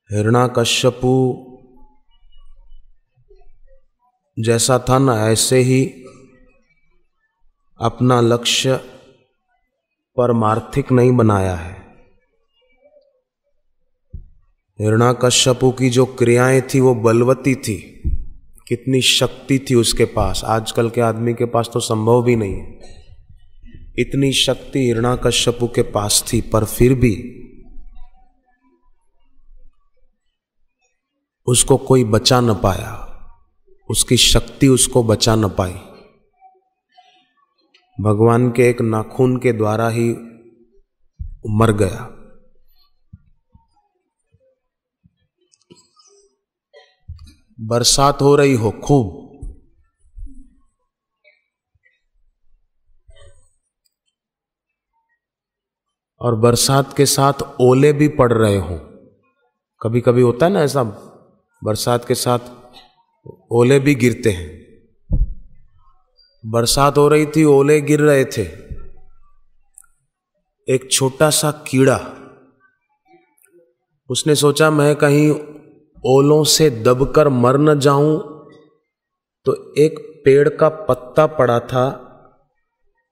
हिरण्यकश्यपु जैसा था ना, ऐसे ही अपना लक्ष्य परमार्थिक नहीं बनाया है। हिरण्यकश्यपु की जो क्रियाएं थी वो बलवती थी, कितनी शक्ति थी उसके पास, आजकल के आदमी के पास तो संभव भी नहीं है। इतनी शक्ति हिरण्यकश्यपु के पास थी, पर फिर भी उसको कोई बचा न पाया, उसकी शक्ति उसको बचा न पाई। भगवान के एक नाखून के द्वारा ही मर गया। बरसात हो रही हो खूब, और बरसात के साथ ओले भी पड़ रहे हो। कभी कभी होता है ना ऐसा, बरसात के साथ ओले भी गिरते हैं। बरसात हो रही थी, ओले गिर रहे थे। एक छोटा सा कीड़ा, उसने सोचा मैं कहीं ओलों से दबकर मर न जाऊं, तो एक पेड़ का पत्ता पड़ा था,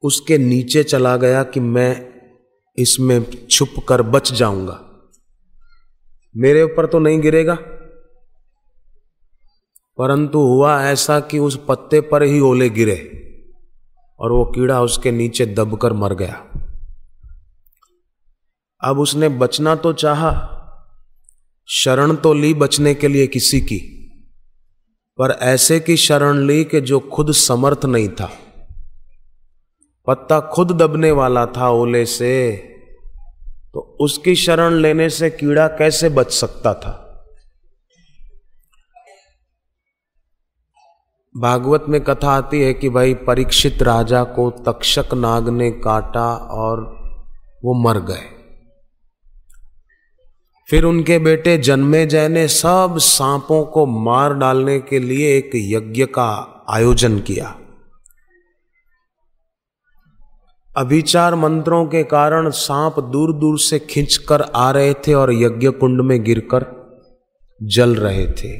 उसके नीचे चला गया कि मैं इसमें छुप कर बच जाऊंगा, मेरे ऊपर तो नहीं गिरेगा। परंतु हुआ ऐसा कि उस पत्ते पर ही ओले गिरे और वो कीड़ा उसके नीचे दबकर मर गया। अब उसने बचना तो चाहा, शरण तो ली बचने के लिए किसी की, पर ऐसे की शरण ली कि जो खुद समर्थ नहीं था। पत्ता खुद दबने वाला था ओले से, तो उसकी शरण लेने से कीड़ा कैसे बच सकता था। भागवत में कथा आती है कि भाई परीक्षित राजा को तक्षक नाग ने काटा और वो मर गए। फिर उनके बेटे जन्मेजय ने सब सांपों को मार डालने के लिए एक यज्ञ का आयोजन किया। अभिचार मंत्रों के कारण सांप दूर दूर से खींचकर आ रहे थे और यज्ञ कुंड में गिरकर जल रहे थे।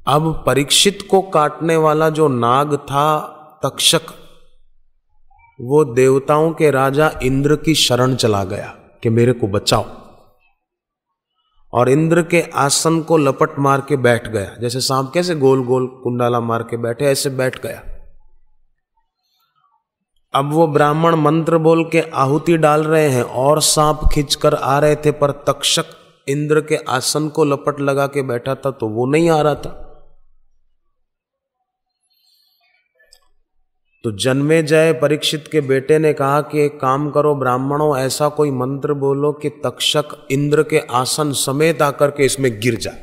अब परीक्षित को काटने वाला जो नाग था तक्षक, वो देवताओं के राजा इंद्र की शरण चला गया कि मेरे को बचाओ, और इंद्र के आसन को लपट मार के बैठ गया। जैसे सांप कैसे गोल गोल कुंडाला मार के बैठे, ऐसे बैठ गया। अब वो ब्राह्मण मंत्र बोल के आहुति डाल रहे हैं और सांप खींचकर आ रहे थे, पर तक्षक इंद्र के आसन को लपट लगा के बैठा था, तो वो नहीं आ रहा था। तो जन्मेजय परीक्षित के बेटे ने कहा कि एक काम करो ब्राह्मणों, ऐसा कोई मंत्र बोलो कि तक्षक इंद्र के आसन समेत आकर के इसमें गिर जाए।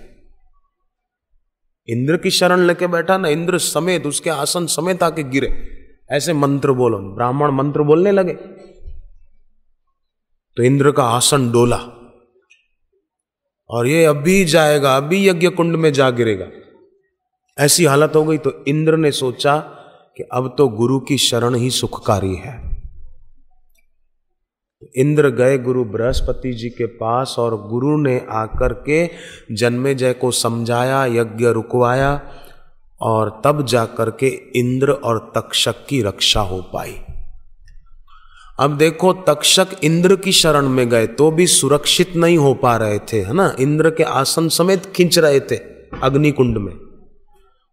इंद्र की शरण लेके बैठा ना, इंद्र समेत उसके आसन समेत आके गिरे, ऐसे मंत्र बोलो। ब्राह्मण मंत्र बोलने लगे तो इंद्र का आसन डोला और ये अभी जाएगा, अभी यज्ञ कुंड में जा गिरेगा, ऐसी हालत हो गई। तो इंद्र ने सोचा कि अब तो गुरु की शरण ही सुखकारी है। इंद्र गए गुरु बृहस्पति जी के पास और गुरु ने आकर के जन्मेजय को समझाया, यज्ञ रुकवाया, और तब जाकर के इंद्र और तक्षक की रक्षा हो पाई। अब देखो, तक्षक इंद्र की शरण में गए तो भी सुरक्षित नहीं हो पा रहे थे, है ना। इंद्र के आसन समेत खींच रहे थे अग्निकुंड में।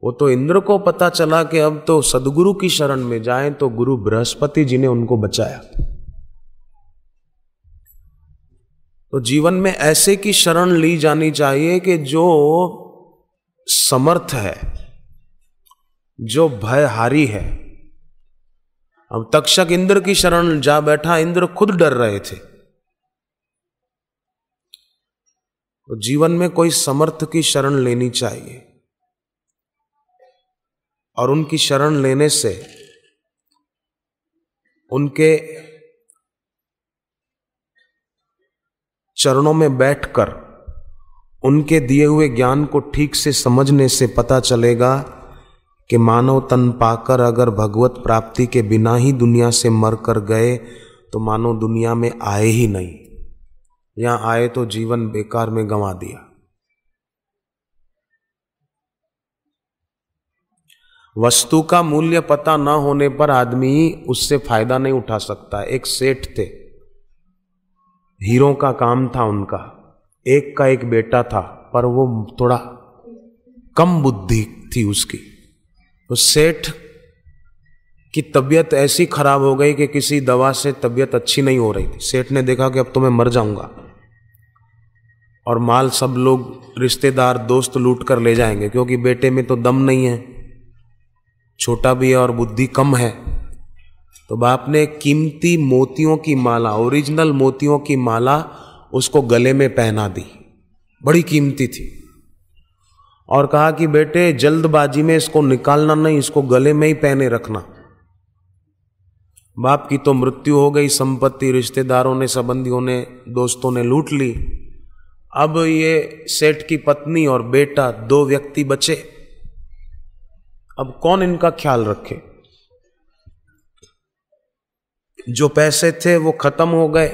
वो तो इंद्र को पता चला कि अब तो सदगुरु की शरण में जाएं, तो गुरु बृहस्पति जी ने उनको बचाया। तो जीवन में ऐसे की शरण ली जानी चाहिए कि जो समर्थ है, जो भयहारी है। अब तक्षक इंद्र की शरण जा बैठा, इंद्र खुद डर रहे थे। तो जीवन में कोई समर्थ की शरण लेनी चाहिए, और उनकी शरण लेने से उनके चरणों में बैठकर उनके दिए हुए ज्ञान को ठीक से समझने से पता चलेगा कि मानव तन पाकर अगर भगवत प्राप्ति के बिना ही दुनिया से मर कर गए तो मानव दुनिया में आए ही नहीं। यहां आए तो जीवन बेकार में गंवा दिया। वस्तु का मूल्य पता न होने पर आदमी उससे फायदा नहीं उठा सकता। एक सेठ थे, हीरों का काम था उनका, एक का एक बेटा था, पर वो थोड़ा कम बुद्धि थी उसकी। तो सेठ की तबीयत ऐसी खराब हो गई कि किसी दवा से तबीयत अच्छी नहीं हो रही थी। सेठ ने देखा कि अब तो मैं मर जाऊंगा और माल सब लोग रिश्तेदार दोस्त लूट कर ले जाएंगे, क्योंकि बेटे में तो दम नहीं है, छोटा भी है और बुद्धि कम है। तो बाप ने कीमती मोतियों की माला, ओरिजिनल मोतियों की माला उसको गले में पहना दी, बड़ी कीमती थी, और कहा कि बेटे जल्दबाजी में इसको निकालना नहीं, इसको गले में ही पहने रखना। बाप की तो मृत्यु हो गई, संपत्ति रिश्तेदारों ने, संबंधियों ने, दोस्तों ने लूट ली। अब ये सेठ की पत्नी और बेटा, दो व्यक्ति बचे। अब कौन इनका ख्याल रखे? जो पैसे थे वो खत्म हो गए,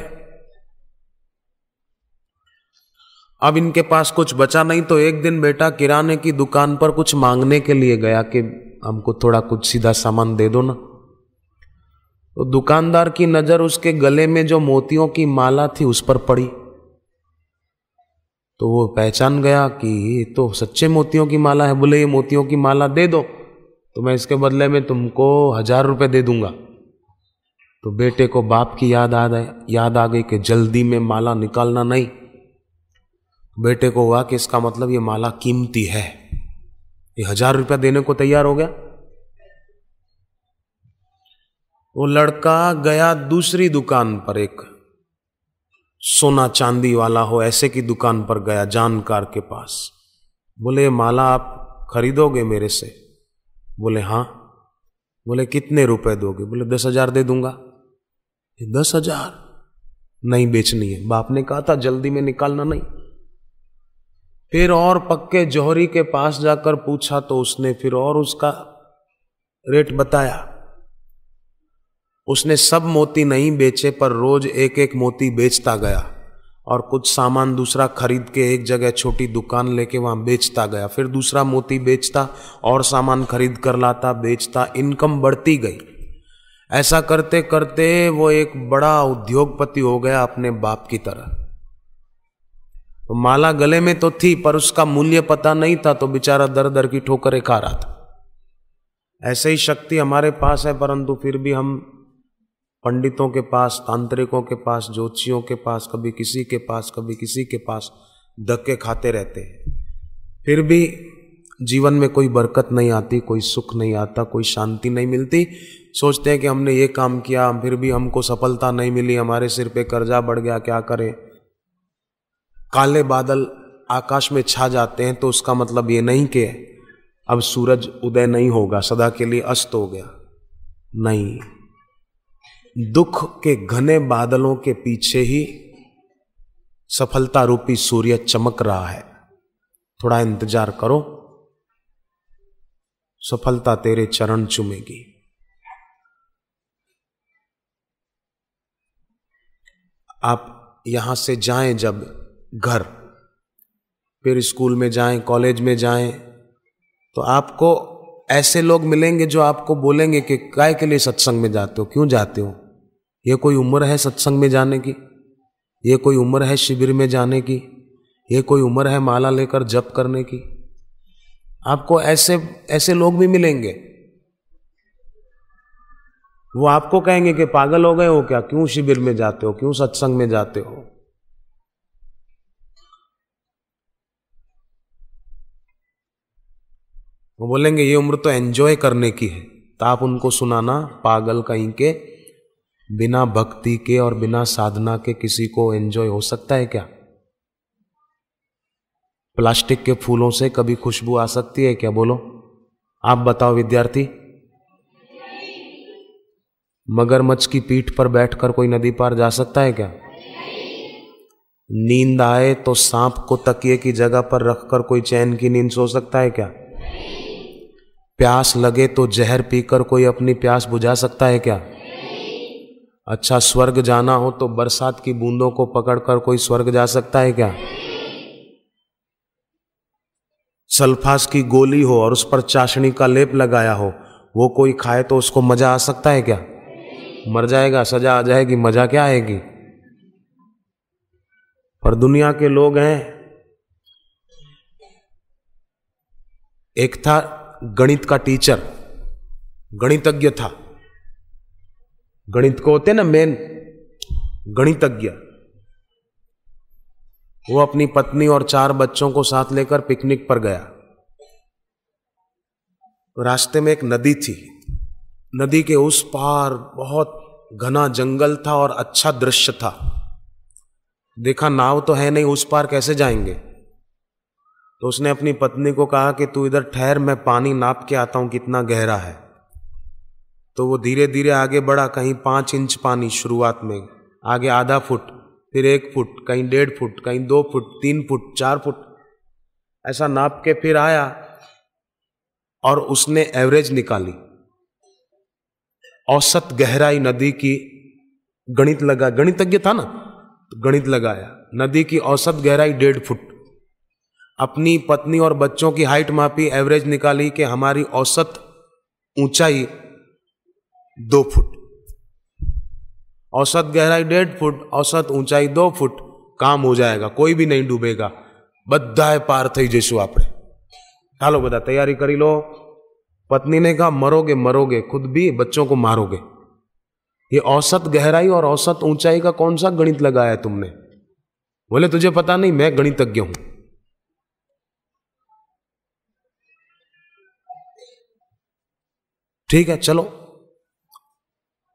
अब इनके पास कुछ बचा नहीं। तो एक दिन बेटा किराने की दुकान पर कुछ मांगने के लिए गया कि हमको थोड़ा कुछ सीधा सामान दे दो ना। तो दुकानदार की नजर उसके गले में जो मोतियों की माला थी उस पर पड़ी। तो वो पहचान गया कि ये तो सच्चे मोतियों की माला है। बोले ये मोतियों की माला दे दो तो मैं इसके बदले में तुमको 1000 रुपए दे दूंगा। तो बेटे को बाप की याद आ गई कि जल्दी में माला निकालना नहीं। बेटे को हुआ कि इसका मतलब ये माला कीमती है, ये 1000 रुपया देने को तैयार हो गया। वो लड़का गया दूसरी दुकान पर, एक सोना चांदी वाला हो ऐसे की दुकान पर गया, जानकार के पास। बोले ये माला आप खरीदोगे मेरे से? बोले हाँ। बोले कितने रुपए दोगे? बोले 10,000 दे दूंगा। 10,000 नहीं बेचनी है, बाप ने कहा था जल्दी में निकालना नहीं। फिर और पक्के जौहरी के पास जाकर पूछा तो उसने फिर और उसका रेट बताया। उसने सब मोती नहीं बेचे, पर रोज एक एक मोती बेचता गया और कुछ सामान दूसरा खरीद के एक जगह छोटी दुकान लेके वहां बेचता गया। फिर दूसरा मोती बेचता और सामान खरीद कर लाता, बेचता, इनकम बढ़ती गई। ऐसा करते करते वो एक बड़ा उद्योगपति हो गया अपने बाप की तरह। तो माला गले में तो थी पर उसका मूल्य पता नहीं था, तो बेचारा दर दर की ठोकरें खा रहा था। ऐसे ही शक्ति हमारे पास है, परंतु फिर भी हम पंडितों के पास, तांत्रिकों के पास, ज्योतिषियों के पास, कभी किसी के पास कभी किसी के पास धक्के खाते रहते हैं। फिर भी जीवन में कोई बरकत नहीं आती, कोई सुख नहीं आता, कोई शांति नहीं मिलती। सोचते हैं कि हमने ये काम किया फिर भी हमको सफलता नहीं मिली, हमारे सिर पे कर्जा बढ़ गया, क्या करें। काले बादल आकाश में छा जाते हैं तो उसका मतलब ये नहीं कि अब सूरज उदय नहीं होगा, सदा के लिए अस्त हो गया, नहीं। दुख के घने बादलों के पीछे ही सफलता रूपी सूर्य चमक रहा है। थोड़ा इंतजार करो, सफलता तेरे चरण चूमेगी। आप यहां से जाएं जब घर, फिर स्कूल में जाएं, कॉलेज में जाएं, तो आपको ऐसे लोग मिलेंगे जो आपको बोलेंगे कि काय के लिए सत्संग में जाते हो, क्यों जाते हो? ये कोई उम्र है सत्संग में जाने की? ये कोई उम्र है शिविर में जाने की? ये कोई उम्र है माला लेकर जप करने की? आपको ऐसे ऐसे लोग भी मिलेंगे। वो आपको कहेंगे कि पागल हो गए हो क्या, क्यों शिविर में जाते हो, क्यों सत्संग में जाते हो? वो बोलेंगे ये उम्र तो एंजॉय करने की है। तो आप उनको सुनाना, पागल कहीं के, बिना भक्ति के और बिना साधना के किसी को एंजॉय हो सकता है क्या? प्लास्टिक के फूलों से कभी खुशबू आ सकती है क्या? बोलो, आप बताओ विद्यार्थी। मगरमच्छ की पीठ पर बैठकर कोई नदी पार जा सकता है क्या? नींद आए तो सांप को तकिए की जगह पर रखकर कोई चैन की नींद सो सकता है क्या? प्यास लगे तो जहर पीकर कोई अपनी प्यास बुझा सकता है क्या? अच्छा, स्वर्ग जाना हो तो बरसात की बूंदों को पकड़कर कोई स्वर्ग जा सकता है क्या? सल्फास की गोली हो और उस पर चाशनी का लेप लगाया हो, वो कोई खाए तो उसको मजा आ सकता है क्या? मर जाएगा, सजा आ जाएगी, मजा क्या आएगी? पर दुनिया के लोग हैं। एक था गणित का टीचर, गणितज्ञ था। गणित को होते ना मेन गणितज्ञ। वो अपनी पत्नी और 4 बच्चों को साथ लेकर पिकनिक पर गया। रास्ते में एक नदी थी। नदी के उस पार बहुत घना जंगल था और अच्छा दृश्य था। देखा नाव तो है नहीं, उस पार कैसे जाएंगे? तो उसने अपनी पत्नी को कहा कि तू इधर ठहर, मैं पानी नाप के आता हूं कितना गहरा है। तो वो धीरे धीरे आगे बढ़ा। कहीं 5 इंच पानी शुरुआत में, आगे आधा फुट, फिर 1 फुट, कहीं 1.5 फुट, कहीं 2 फुट, 3 फुट, 4 फुट, ऐसा नाप के फिर आया और उसने एवरेज निकाली, औसत गहराई नदी की। गणित लगा, गणितज्ञ था ना, तो गणित लगाया। नदी की औसत गहराई 1.5 फुट। अपनी पत्नी और बच्चों की हाइट मापी, एवरेज निकाली कि हमारी औसत ऊंचाई 2 फुट, औसत गहराई 1.5 फुट, औसत ऊंचाई 2 फुट। काम हो जाएगा, कोई भी नहीं डूबेगा। बधाए पार थई जैसु आपने। हालो बता, तैयारी करी लो। पत्नी ने कहा मरोगे मरोगे, खुद भी बच्चों को मारोगे। ये औसत गहराई और औसत ऊंचाई का कौन सा गणित लगाया तुमने? बोले तुझे पता नहीं, मैं गणितज्ञ हूं। ठीक है चलो।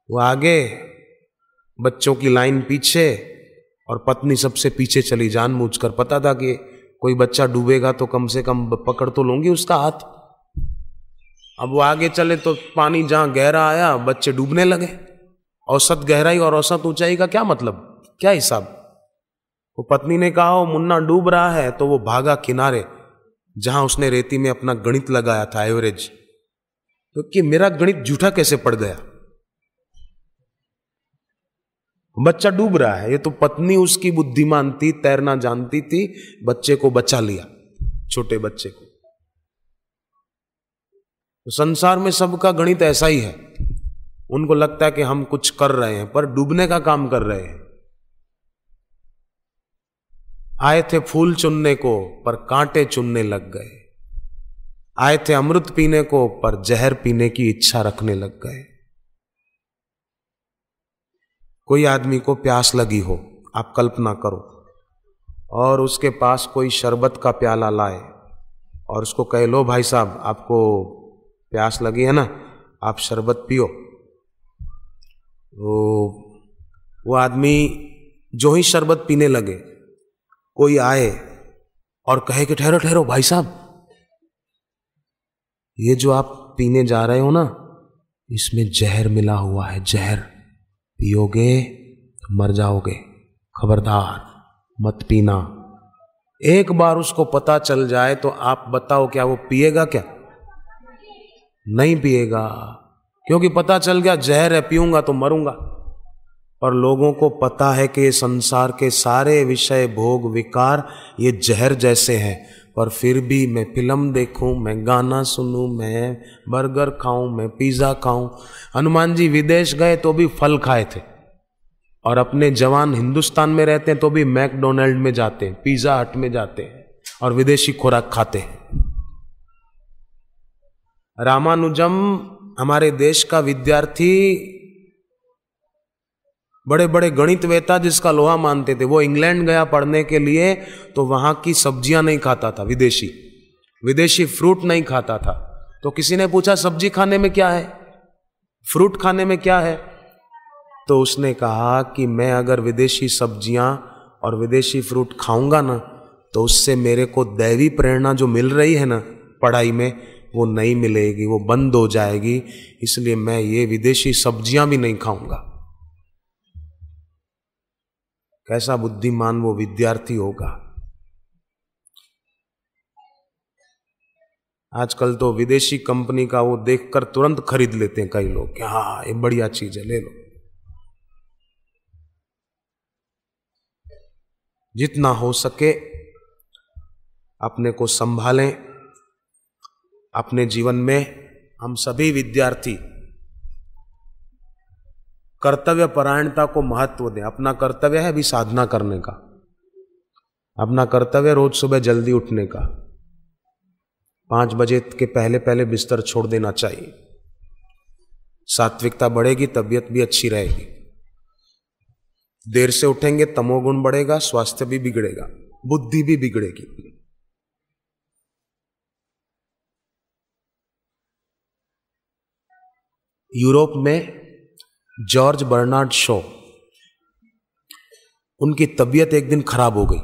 वो आगे, बच्चों की लाइन पीछे और पत्नी सबसे पीछे चली। जानबूझकर, पता था कि कोई बच्चा डूबेगा तो कम से कम पकड़ तो लूंगी उसका हाथ। अब वो आगे चले तो पानी जहां गहरा आया, बच्चे डूबने लगे। औसत गहराई और औसत ऊंचाई का क्या मतलब, क्या हिसाब? वो पत्नी ने कहा वो मुन्ना डूब रहा है, तो वो भागा किनारे जहां उसने रेती में अपना गणित लगाया था, एवरेज। तो कि मेरा गणित झूठा कैसे पड़ गया? बच्चा डूब रहा है। ये तो पत्नी उसकी बुद्धिमान थी, तैरना जानती थी, बच्चे को बचा लिया, छोटे बच्चे को। तो संसार में सबका गणित ऐसा ही है। उनको लगता है कि हम कुछ कर रहे हैं, पर डूबने का काम कर रहे हैं। आए थे फूल चुनने को, पर कांटे चुनने लग गए। आए थे अमृत पीने को, पर जहर पीने की इच्छा रखने लग गए। कोई आदमी को प्यास लगी हो, आप कल्पना करो, और उसके पास कोई शरबत का प्याला लाए और उसको कहे लो भाई साहब आपको प्यास लगी है ना, आप शरबत पियो। वो आदमी जो ही शरबत पीने लगे, कोई आए और कहे कि ठहरो ठहरो भाई साहब, ये जो आप पीने जा रहे हो ना, इसमें जहर मिला हुआ है, जहर पियोगे तो मर जाओगे, खबरदार मत पीना। एक बार उसको पता चल जाए तो आप बताओ क्या वो पिएगा? क्या नहीं पिएगा, क्योंकि पता चल गया जहर है, पीऊंगा तो मरूंगा। पर लोगों को पता है कि संसार के सारे विषय, भोग, विकार ये जहर जैसे हैं, पर फिर भी मैं फिल्म देखूं, मैं गाना सुनूं, मैं बर्गर खाऊं, मैं पिज्जा खाऊं। हनुमान जी विदेश गए तो भी फल खाए थे, और अपने जवान हिंदुस्तान में रहते हैं तो भी मैकडोनल्ड में जाते हैं, पिज्जा हट में जाते हैं और विदेशी खुराक खाते हैं। रामानुजम हमारे देश का विद्यार्थी, बड़े बड़े गणितवेता जिसका लोहा मानते थे, वो इंग्लैंड गया पढ़ने के लिए, तो वहां की सब्जियां नहीं खाता था, विदेशी फ्रूट नहीं खाता था। तो किसी ने पूछा सब्जी खाने में क्या है, फ्रूट खाने में क्या है? तो उसने कहा कि मैं अगर विदेशी सब्जियां और विदेशी फ्रूट खाऊंगा ना, तो उससे मेरे को दैवी प्रेरणा जो मिल रही है ना पढ़ाई में, वो नहीं मिलेगी, वो बंद हो जाएगी, इसलिए मैं ये विदेशी सब्जियां भी नहीं खाऊंगा। कैसा बुद्धिमान वो विद्यार्थी होगा। आजकल तो विदेशी कंपनी का वो देखकर तुरंत खरीद लेते हैं कई लोग कि हाँ ये बढ़िया चीज है, ले लो। जितना हो सके अपने को संभालें। अपने जीवन में हम सभी विद्यार्थी कर्तव्य परायणता को महत्व दें। अपना कर्तव्य है अभी साधना करने का, अपना कर्तव्य रोज सुबह जल्दी उठने का, 5 बजे के पहले पहले बिस्तर छोड़ देना चाहिए। सात्विकता बढ़ेगी, तबीयत भी अच्छी रहेगी। देर से उठेंगे तमोगुण बढ़ेगा, स्वास्थ्य भी बिगड़ेगा, बुद्धि भी बिगड़ेगी। यूरोप में जॉर्ज बर्नार्ड शॉ, उनकी तबीयत एक दिन खराब हो गई,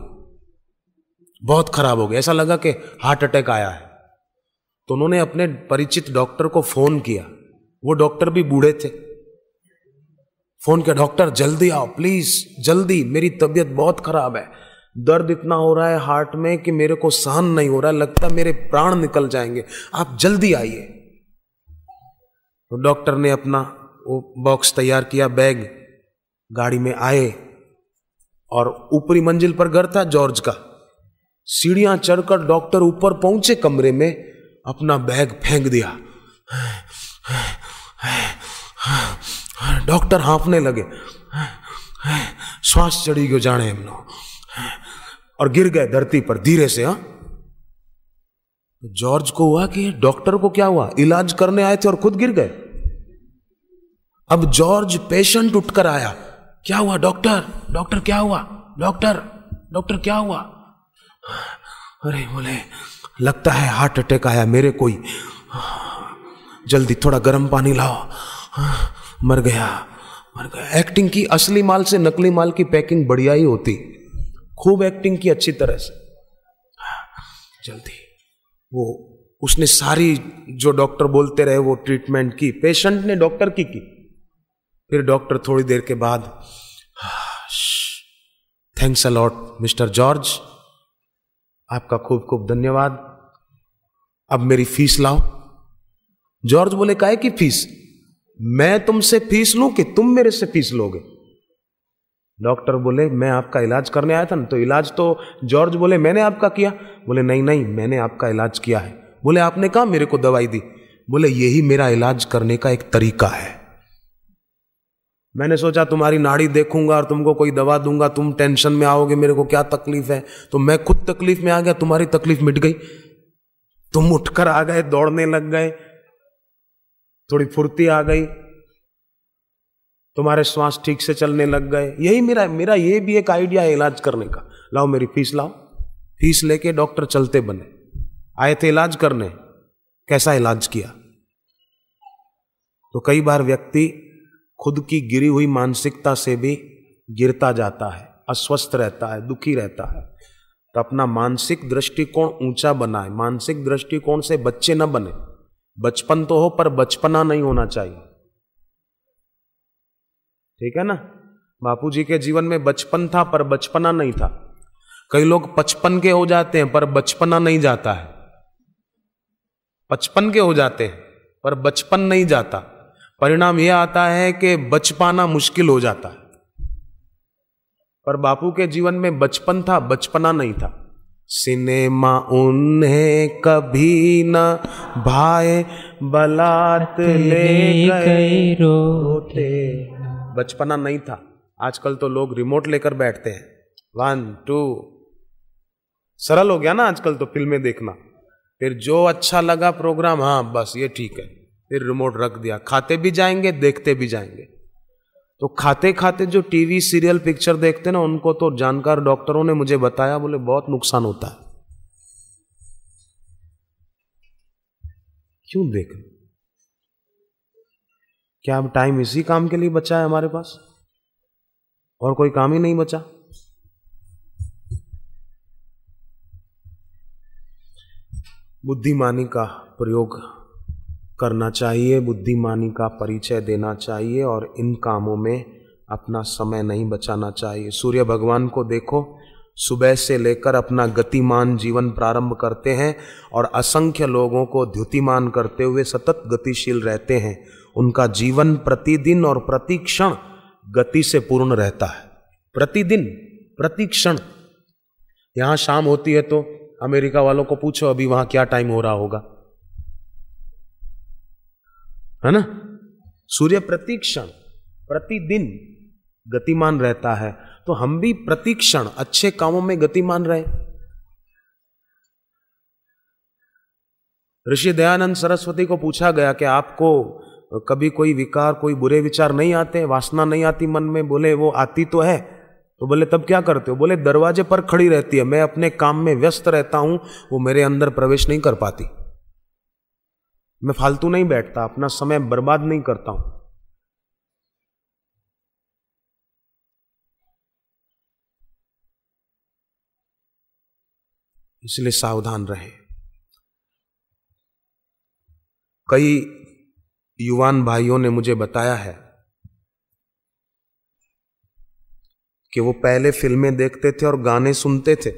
बहुत खराब हो गई, ऐसा लगा कि हार्ट अटैक आया है। तो उन्होंने अपने परिचित डॉक्टर को फोन किया। वो डॉक्टर भी बूढ़े थे। फोन किया, डॉक्टर जल्दी आओ प्लीज, जल्दी, मेरी तबीयत बहुत खराब है, दर्द इतना हो रहा है हार्ट में कि मेरे को सहन नहीं हो रहा, लगता मेरे प्राण निकल जाएंगे, आप जल्दी आइए। तो डॉक्टर ने अपना वो बॉक्स तैयार किया, बैग, गाड़ी में आए और ऊपरी मंजिल पर घर था जॉर्ज का। सीढ़ियां चढ़कर डॉक्टर ऊपर पहुंचे, कमरे में अपना बैग फेंक दिया। डॉक्टर हांफने लगे, श्वास चढ़ी गयो जाने हम लोग, और गिर गए धरती पर धीरे से। तो जॉर्ज को हुआ कि डॉक्टर को क्या हुआ, इलाज करने आए थे और खुद गिर गए। अब जॉर्ज पेशेंट उठकर आया, क्या हुआ डॉक्टर, डॉक्टर क्या हुआ, डॉक्टर, डॉक्टर क्या हुआ। अरे बोले लगता है हार्ट अटैक आया मेरे, कोई जल्दी थोड़ा गर्म पानी लाओ, मर गया, मर गया। एक्टिंग की, असली माल से नकली माल की पैकिंग बढ़िया ही होती, खूब एक्टिंग की अच्छी तरह से, जल्दी। वो उसने सारी जो डॉक्टर बोलते रहे वो ट्रीटमेंट की, पेशेंट ने डॉक्टर की। फिर डॉक्टर थोड़ी देर के बाद, thanks a lot mister George, आपका खूब खूब धन्यवाद, अब मेरी फीस लाओ। जॉर्ज बोले काहे की फीस, मैं तुमसे फीस लूं कि तुम मेरे से फीस लोगे। डॉक्टर बोले मैं आपका इलाज करने आया था ना, तो इलाज तो, जॉर्ज बोले मैंने आपका किया। बोले नहीं नहीं, मैंने आपका इलाज किया है। बोले आपने कहा मेरे को दवाई दी। बोले यही मेरा इलाज करने का एक तरीका है। मैंने सोचा तुम्हारी नाड़ी देखूंगा और तुमको कोई दवा दूंगा, तुम टेंशन में आओगे, मेरे को क्या तकलीफ है, तो मैं खुद तकलीफ में आ गया, तुम्हारी तकलीफ मिट गई, तुम उठकर आ गए, दौड़ने लग गए, थोड़ी फुर्ती आ गई, तुम्हारे श्वास ठीक से चलने लग गए। यही मेरा ये भी एक आइडिया है इलाज करने का। लाओ मेरी फीस लाओ। फीस लेके डॉक्टर चलते बने, आए थे इलाज करने, कैसा इलाज किया। तो कई बार व्यक्ति खुद की गिरी हुई मानसिकता से भी गिरता जाता है, अस्वस्थ रहता है, दुखी रहता है। तो अपना मानसिक दृष्टिकोण ऊंचा बनाए, मानसिक दृष्टिकोण से बच्चे न बने। बचपन तो हो पर बचपना नहीं होना चाहिए, ठीक है ना। बापूजी के जीवन में बचपन था पर बचपना नहीं था। कई लोग 55 के हो जाते हैं पर बचपना नहीं जाता है, 55 के हो जाते हैं पर बचपन नहीं जाता। परिणाम यह आता है कि बच पाना मुश्किल हो जाता है। पर बापू के जीवन में बचपन था, बचपना नहीं था। सिनेमा उन्हें कभी न भाए, बलात ले गए रोते। बचपना नहीं था। आजकल तो लोग रिमोट लेकर बैठते हैं, 1 2, सरल हो गया ना आजकल तो फिल्में देखना। फिर जो अच्छा लगा प्रोग्राम, हाँ बस ये ठीक है, फिर रिमोट रख दिया, खाते भी जाएंगे देखते भी जाएंगे। तो खाते खाते जो टीवी सीरियल पिक्चर देखते ना, उनको तो जानकार डॉक्टरों ने मुझे बताया, बोले बहुत नुकसान होता है। क्यों देख, क्या अब टाइम इसी काम के लिए बचा है हमारे पास, और कोई काम ही नहीं बचा। बुद्धिमानी का प्रयोग करना चाहिए, बुद्धिमानी का परिचय देना चाहिए, और इन कामों में अपना समय नहीं बचाना चाहिए। सूर्य भगवान को देखो, सुबह से लेकर अपना गतिमान जीवन प्रारंभ करते हैं और असंख्य लोगों को द्युतिमान करते हुए सतत गतिशील रहते हैं। उनका जीवन प्रतिदिन और प्रतिक्षण गति से पूर्ण रहता है। प्रतिदिन, प्रतिक्षण यहां शाम होती है तो अमेरिका वालों को पूछो अभी वहां क्या टाइम हो रहा होगा, है ना। सूर्य प्रतिक्षण प्रतिदिन गतिमान रहता है, तो हम भी प्रतिक्षण अच्छे कामों में गतिमान रहे। ऋषि दयानंद सरस्वती को पूछा गया कि आपको कभी कोई विकार, कोई बुरे विचार नहीं आते, वासना नहीं आती मन में? बोले वो आती तो है। तो बोले तब क्या करते हो? बोले दरवाजे पर खड़ी रहती है, मैं अपने काम में व्यस्त रहता हूं, वो मेरे अंदर प्रवेश नहीं कर पाती। मैं फालतू नहीं बैठता, अपना समय बर्बाद नहीं करता हूं। इसलिए सावधान रहे। कई युवान भाइयों ने मुझे बताया है कि वो पहले फिल्में देखते थे और गाने सुनते थे,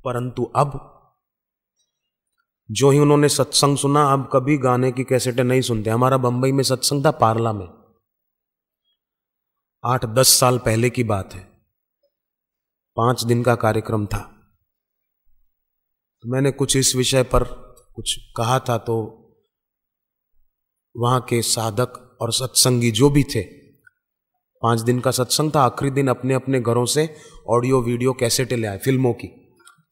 परंतु अब जो ही उन्होंने सत्संग सुना, अब कभी गाने की कैसेटें नहीं सुनते। हमारा बंबई में सत्संग था, पार्ला में, 8-10 साल पहले की बात है। 5 दिन का कार्यक्रम था। तो मैंने कुछ इस विषय पर कुछ कहा था, तो वहां के साधक और सत्संगी जो भी थे, 5 दिन का सत्संग था, आखिरी दिन अपने अपने घरों से ऑडियो वीडियो कैसेटें ले आए फिल्मों की।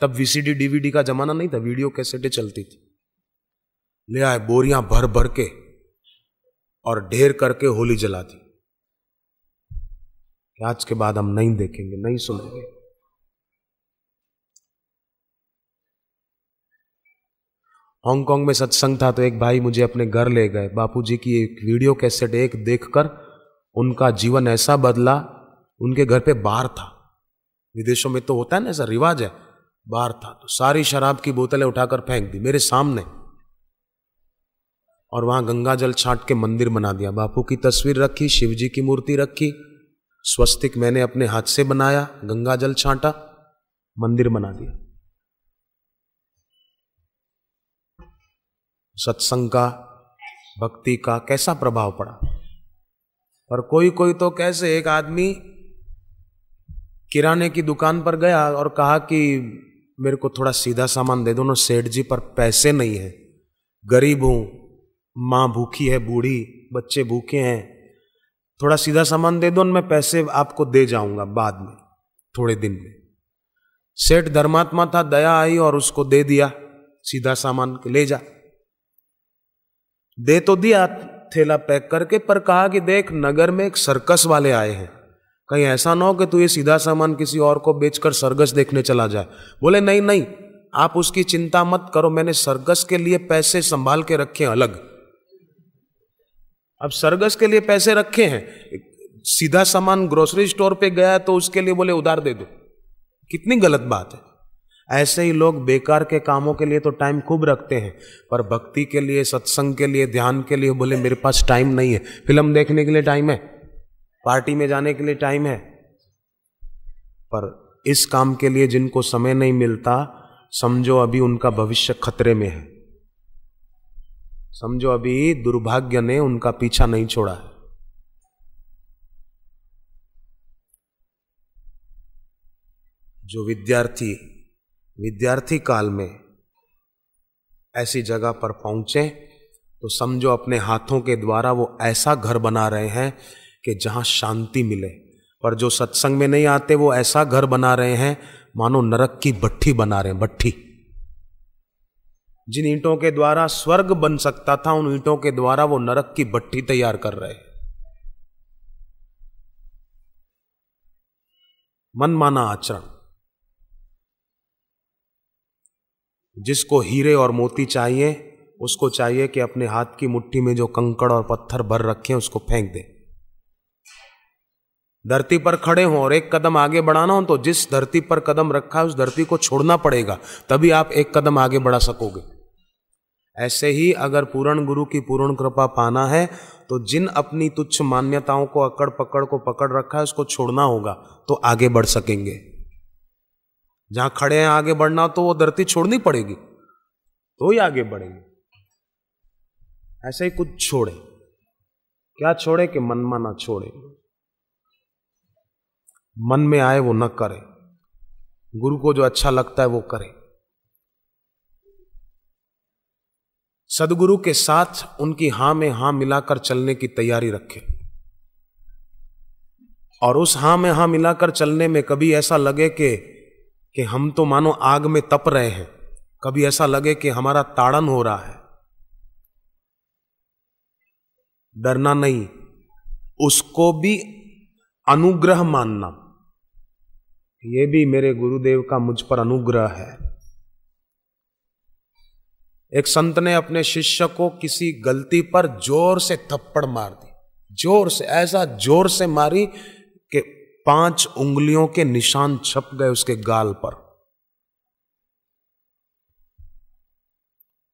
तब वीसीडी डीवीडी का जमाना नहीं था, वीडियो कैसेटें चलती थी। ले आए बोरियां भर भर के और ढेर करके होली जला दी। आज के बाद हम नहीं देखेंगे, नहीं सुनेंगे। हांगकांग में सत्संग था, तो एक भाई मुझे अपने घर ले गए। बापूजी की एक वीडियो कैसेट एक देखकर उनका जीवन ऐसा बदला। उनके घर पे बार था, विदेशों में तो होता है ना, ऐसा रिवाज है, बार था। तो सारी शराब की बोतलें उठाकर फेंक दी मेरे सामने, और वहां गंगा जल छांट के मंदिर बना दिया। बापू की तस्वीर रखी, शिव जी की मूर्ति रखी, स्वस्तिक मैंने अपने हाथ से बनाया, गंगा जल छांटा, मंदिर बना दिया। सत्संग का, भक्ति का कैसा प्रभाव पड़ा। और कोई कोई तो कैसे, एक आदमी किराने की दुकान पर गया और कहा कि मेरे को थोड़ा सीधा सामान दे दो ना सेठ जी, पर पैसे नहीं है, गरीब हूं, मां भूखी है, बूढ़ी, बच्चे भूखे हैं, थोड़ा सीधा सामान दे दो, मैं पैसे आपको दे जाऊंगा बाद में, थोड़े दिन में। सेठ धर्मात्मा था, दया आई और उसको दे दिया सीधा सामान, ले जा। दे तो दिया थैला पैक करके, पर कहा कि देख नगर में एक सर्कस वाले आए हैं, कहीं ऐसा ना हो कि तू ये सीधा सामान किसी और को बेचकर सर्कस देखने चला जाए। बोले नहीं नहीं, आप उसकी चिंता मत करो, मैंने सर्कस के लिए पैसे संभाल के रखे हैं अलग। अब सर्कस के लिए पैसे रखे हैं, सीधा सामान ग्रोसरी स्टोर पे गया तो उसके लिए बोले उधार दे दो। कितनी गलत बात है। ऐसे ही लोग बेकार के कामों के लिए तो टाइम खूब रखते हैं, पर भक्ति के लिए, सत्संग के लिए, ध्यान के लिए बोले मेरे पास टाइम नहीं है। फिल्म देखने के लिए टाइम है, पार्टी में जाने के लिए टाइम है, पर इस काम के लिए जिनको समय नहीं मिलता, समझो अभी उनका भविष्य खतरे में है। समझो अभी दुर्भाग्य ने उनका पीछा नहीं छोड़ा है। जो विद्यार्थी काल में ऐसी जगह पर पहुंचे तो समझो अपने हाथों के द्वारा वो ऐसा घर बना रहे हैं कि जहां शांति मिले। पर जो सत्संग में नहीं आते वो ऐसा घर बना रहे हैं मानो नरक की भट्ठी बना रहे हैं, भट्ठी। जिन ईंटों के द्वारा स्वर्ग बन सकता था, उन ईंटों के द्वारा वो नरक की भट्ठी तैयार कर रहे हैं। मनमाना आचरण। जिसको हीरे और मोती चाहिए, उसको चाहिए कि अपने हाथ की मुट्ठी में जो कंकड़ और पत्थर भर रखे हैं उसको फेंक दे। धरती पर खड़े हो और एक कदम आगे बढ़ाना हो तो जिस धरती पर कदम रखा है उस धरती को छोड़ना पड़ेगा, तभी आप एक कदम आगे बढ़ा सकोगे। ऐसे ही अगर पूर्ण गुरु की पूर्ण कृपा पाना है तो जिन अपनी तुच्छ मान्यताओं को अकड़ पकड़ को पकड़ रखा है उसको छोड़ना होगा, तो आगे बढ़ सकेंगे। जहां खड़े हैं आगे बढ़ना तो वो धरती छोड़नी पड़ेगी, तो ही आगे बढ़ेंगे। ऐसे ही कुछ छोड़े, क्या छोड़े कि मनमाना छोड़े, मन में आए वो न करे। गुरु को जो अच्छा लगता है वो करे। सदगुरु के साथ उनकी हां में हां मिलाकर चलने की तैयारी रखें। और उस हां में हां मिलाकर चलने में कभी ऐसा लगे कि हम तो मानो आग में तप रहे हैं, कभी ऐसा लगे कि हमारा ताड़न हो रहा है, डरना नहीं, उसको भी अनुग्रह मानना। ये भी मेरे गुरुदेव का मुझ पर अनुग्रह है। एक संत ने अपने शिष्य को किसी गलती पर जोर से थप्पड़ मार दी, जोर से, ऐसा जोर से मारी कि 5 उंगलियों के निशान छप गए उसके गाल पर।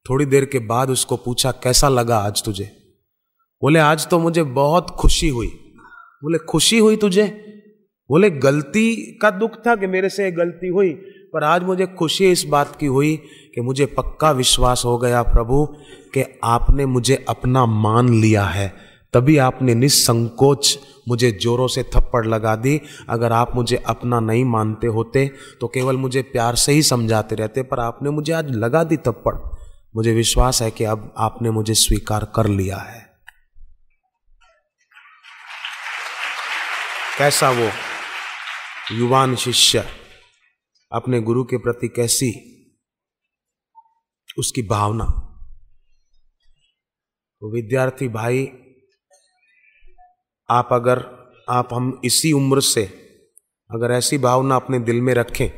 थोड़ी देर के बाद उसको पूछा, कैसा लगा आज तुझे? बोले, आज तो मुझे बहुत खुशी हुई। बोले, खुशी हुई तुझे? बोले, गलती का दुख था कि मेरे से गलती हुई, पर आज मुझे खुशी इस बात की हुई कि मुझे पक्का विश्वास हो गया प्रभु कि आपने मुझे अपना मान लिया है, तभी आपने निसंकोच मुझे जोरों से थप्पड़ लगा दी। अगर आप मुझे अपना नहीं मानते होते तो केवल मुझे प्यार से ही समझाते रहते, पर आपने मुझे आज लगा दी थप्पड़। मुझे विश्वास है कि अब आपने मुझे स्वीकार कर लिया है। कैसा वो युवान शिष्य, अपने गुरु के प्रति कैसी उसकी भावना। तो विद्यार्थी भाई, आप हम इसी उम्र से अगर ऐसी भावना अपने दिल में रखें,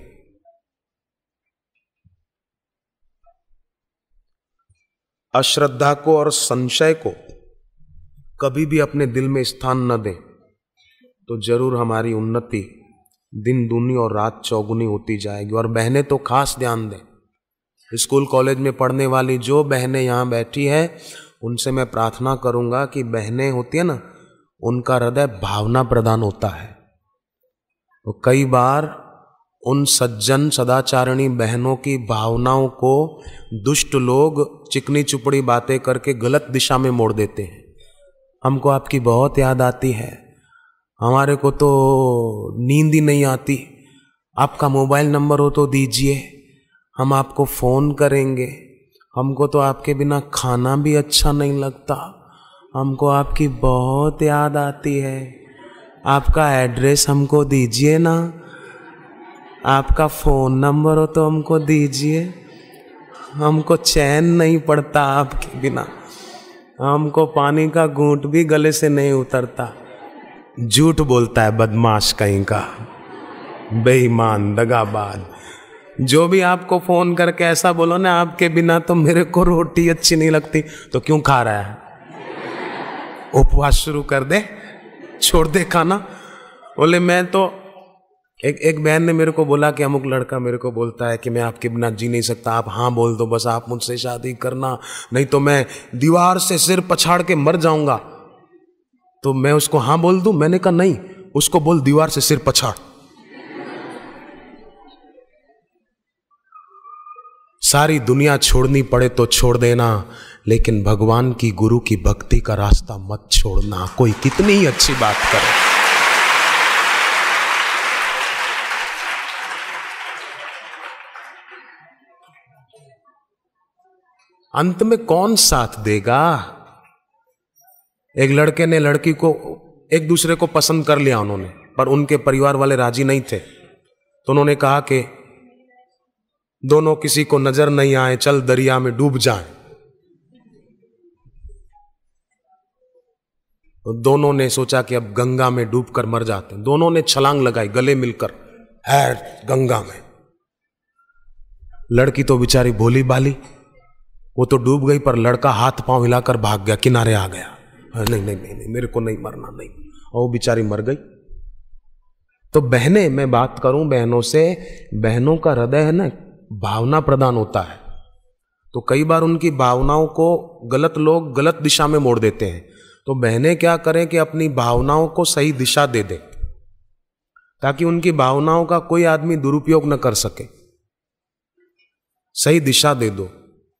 अश्रद्धा को और संशय को कभी भी अपने दिल में स्थान न दें, तो जरूर हमारी उन्नति दिन दूनी और रात चौगुनी होती जाएगी। और बहनें तो खास ध्यान दें, स्कूल कॉलेज में पढ़ने वाली जो बहनें यहाँ बैठी हैं, उनसे मैं प्रार्थना करूंगा कि बहनें होती है ना, उनका हृदय भावना प्रदान होता है। तो कई बार उन सज्जन सदाचारिणी बहनों की भावनाओं को दुष्ट लोग चिकनी चुपड़ी बातें करके गलत दिशा में मोड़ देते हैं। हमको आपकी बहुत याद आती है, हमारे को तो नींद ही नहीं आती, आपका मोबाइल नंबर हो तो दीजिए, हम आपको फोन करेंगे, हमको तो आपके बिना खाना भी अच्छा नहीं लगता, हमको आपकी बहुत याद आती है, आपका एड्रेस हमको दीजिए ना, आपका फोन नंबर हो तो हमको दीजिए, हमको चैन नहीं पड़ता आपके बिना, हमको पानी का घूंट भी गले से नहीं उतरता। झूठ बोलता है बदमाश कहीं का, बेईमान, दगाबाज। जो भी आपको फोन करके ऐसा बोलो ना, आपके बिना तो मेरे को रोटी अच्छी नहीं लगती, तो क्यों खा रहा है? उपवास शुरू कर दे, छोड़ दे खाना। बोले मैं तो एक बहन ने मेरे को बोला कि अमुक लड़का मेरे को बोलता है कि मैं आपके बिना जी नहीं सकता, आप हाँ बोल दो बस, आप मुझसे शादी करना, नहीं तो मैं दीवार से सिर पछाड़ के मर जाऊंगा। तो मैं उसको हाँ बोल दूं? मैंने कहा नहीं, उसको बोल दीवार से सिर पछाड़। सारी दुनिया छोड़नी पड़े तो छोड़ देना, लेकिन भगवान की, गुरु की भक्ति का रास्ता मत छोड़ना, कोई कितनी ही अच्छी बात करे। अंत में कौन साथ देगा? एक लड़के ने लड़की को, एक दूसरे को पसंद कर लिया उन्होंने, पर उनके परिवार वाले राजी नहीं थे, तो उन्होंने कहा कि दोनों किसी को नजर नहीं आए, चल दरिया में डूब जाएं। तो दोनों ने सोचा कि अब गंगा में डूबकर मर जाते हैं। दोनों ने छलांग लगाई गले मिलकर, है गंगा में। लड़की तो बेचारी भोली भाली, वो तो डूब गई, पर लड़का हाथ पांव हिलाकर भाग गया, किनारे आ गया। नहीं नहीं नहीं, नहीं मेरे को नहीं मरना, नहीं। और वो बेचारी मर गई। तो बहनें, मैं बात करूं बहनों से, बहनों का हृदय है ना, भावना प्रदान होता है। तो कई बार उनकी भावनाओं को गलत लोग गलत दिशा में मोड़ देते हैं। तो बहनें क्या करें कि अपनी भावनाओं को सही दिशा दे दें, ताकि उनकी भावनाओं का कोई आदमी दुरुपयोग न कर सके। सही दिशा दे दो,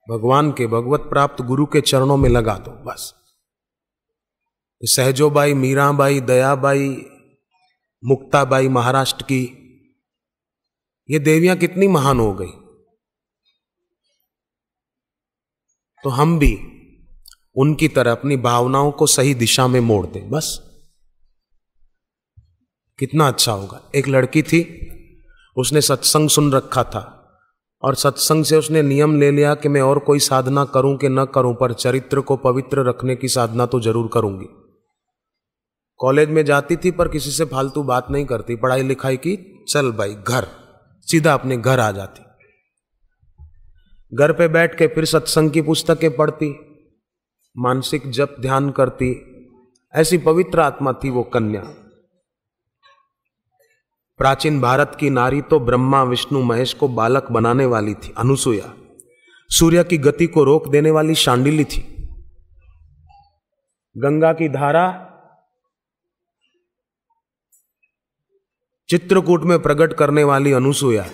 भगवान के, भगवत प्राप्त गुरु के चरणों में लगा दो बस। सहजोबाई, मीराबाई, दयाबाई, मुक्ताबाई महाराष्ट्र की, ये देवियां कितनी महान हो गई। तो हम भी उनकी तरह अपनी भावनाओं को सही दिशा में मोड़ दें, बस कितना अच्छा होगा। एक लड़की थी, उसने सत्संग सुन रखा था और सत्संग से उसने नियम ले लिया कि मैं और कोई साधना करूं कि न करूं, पर चरित्र को पवित्र रखने की साधना तो जरूर करूंगी। कॉलेज में जाती थी पर किसी से फालतू बात नहीं करती, पढ़ाई लिखाई की, चल भाई घर, सीधा अपने घर आ जाती। घर पे बैठ के फिर सत्संग की पुस्तकें पढ़ती, मानसिक जप ध्यान करती। ऐसी पवित्र आत्मा थी वो कन्या। प्राचीन भारत की नारी तो ब्रह्मा विष्णु महेश को बालक बनाने वाली थी अनुसुया। सूर्य की गति को रोक देने वाली शांडिली थी। गंगा की धारा चित्रकूट में प्रकट करने वाली अनुसुया।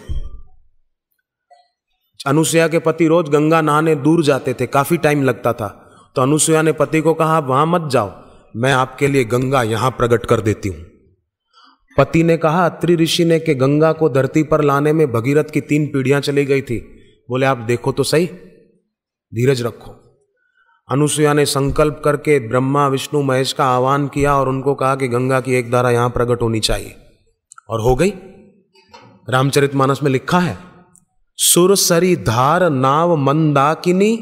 अनुसुया के पति रोज गंगा नहाने दूर जाते थे, काफी टाइम लगता था, तो अनुसुया ने पति को कहा, वहां मत जाओ, मैं आपके लिए गंगा यहां प्रकट कर देती हूं। पति ने कहा, अत्रि ऋषि ने कि गंगा को धरती पर लाने में भगीरथ की 3 पीढ़ियां चली गई थी। बोले आप देखो तो सही, धीरज रखो। अनुसुया ने संकल्प करके ब्रह्मा विष्णु महेश का आह्वान किया और उनको कहा कि गंगा की एक धारा यहां प्रकट होनी चाहिए, और हो गई। रामचरितमानस में लिखा है, सुरसरी धार नाव मंदाकिनी,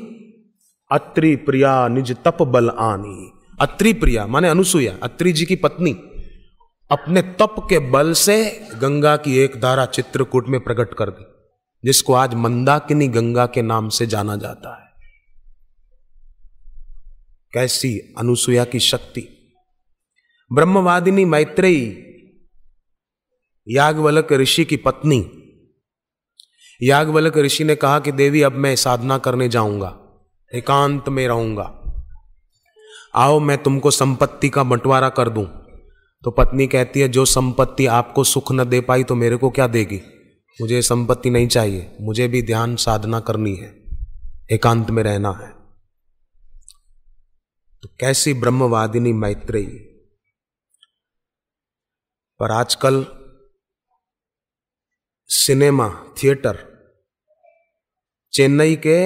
अत्रि प्रिया निज तप बल आनी। अत्रि प्रिया माने अनुसुया, अत्रि जी की पत्नी, अपने तप के बल से गंगा की एक धारा चित्रकूट में प्रकट कर दी, जिसको आज मंदाकिनी गंगा के नाम से जाना जाता है। कैसी अनुसुया की शक्ति। ब्रह्मवादिनी मैत्रेयी, याज्ञवल्क्य ऋषि की पत्नी। याज्ञवल्क्य ऋषि ने कहा कि देवी अब मैं साधना करने जाऊंगा, एकांत में रहूंगा, आओ मैं तुमको संपत्ति का बंटवारा कर दूं। तो पत्नी कहती है, जो संपत्ति आपको सुख न दे पाई तो मेरे को क्या देगी, मुझे संपत्ति नहीं चाहिए, मुझे भी ध्यान साधना करनी है, एकांत में रहना है। तो कैसी ब्रह्मवादिनी मैत्रेयी। पर आजकल सिनेमा थिएटर, चेन्नई के